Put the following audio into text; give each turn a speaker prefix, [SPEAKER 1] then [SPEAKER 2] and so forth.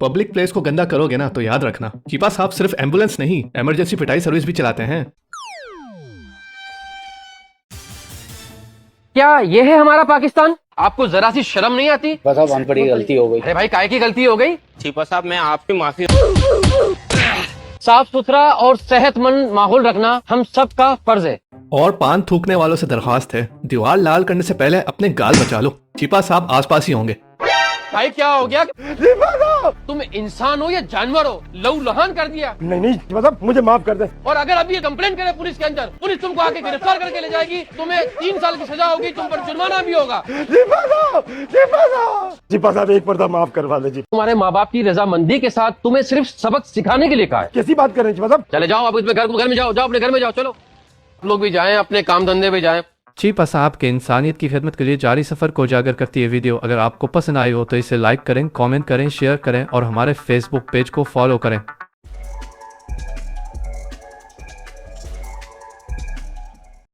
[SPEAKER 1] Public place को गंदा करोगे ना तो याद रखना, चीपा साहब सिर्फ एम्बुलेंस नहीं, इमरजेंसी पिटाई सर्विस भी चलाते हैं।
[SPEAKER 2] क्या ये है हमारा पाकिस्तान? आपको जरा सी शर्म नहीं आती?
[SPEAKER 3] साहब अनपढ़ी गलती हो गई।
[SPEAKER 2] अरे भाई काहे की गलती हो गई?
[SPEAKER 3] चीपा साहब मैं आपकी माफी।
[SPEAKER 2] साफ सुथरा और सेहतमंद माहौल रखना हम सब का फर्ज है।
[SPEAKER 1] और पान थूकने वालों से दरख्वास्त है, दीवार लाल करने से पहले अपने गाल बचा लो, चीपा साहब आसपास ही होंगे।
[SPEAKER 2] भाई क्या हो गया? तुम इंसान हो या जानवर हो? लहू लहान कर दिया।
[SPEAKER 4] नहीं मतलब मुझे माफ कर दे।
[SPEAKER 2] और अगर अभी ये कंप्लेंट करे पुलिस के अंदर, पुलिस तुमको आके गिरफ्तार करके ले जाएगी, तुम्हें 3 साल की सजा होगी, तुम पर जुर्माना भी होगा।
[SPEAKER 4] चीपा साहब एक पर्दा माफ करवा दे जी।
[SPEAKER 2] तुम्हारे माँ बाप की रजामंदी के साथ तुम्हें सिर्फ सबक सिखाने के लिए कहा है।
[SPEAKER 4] कैसी बात कर रहे हैं चीपा साहब?
[SPEAKER 2] चले जाओ अब इसमें घर में जाओ अपने घर में जाओ। चलो लोग भी जाएं, अपने काम धंधे पे जाएं।
[SPEAKER 1] चीपा साहब के इंसानियत की खिदमत के लिए जारी सफर को उजागर करती है वीडियो। अगर आपको पसंद आई हो तो इसे लाइक करें, कमेंट करें, शेयर करें और हमारे फेसबुक पेज को फॉलो करें।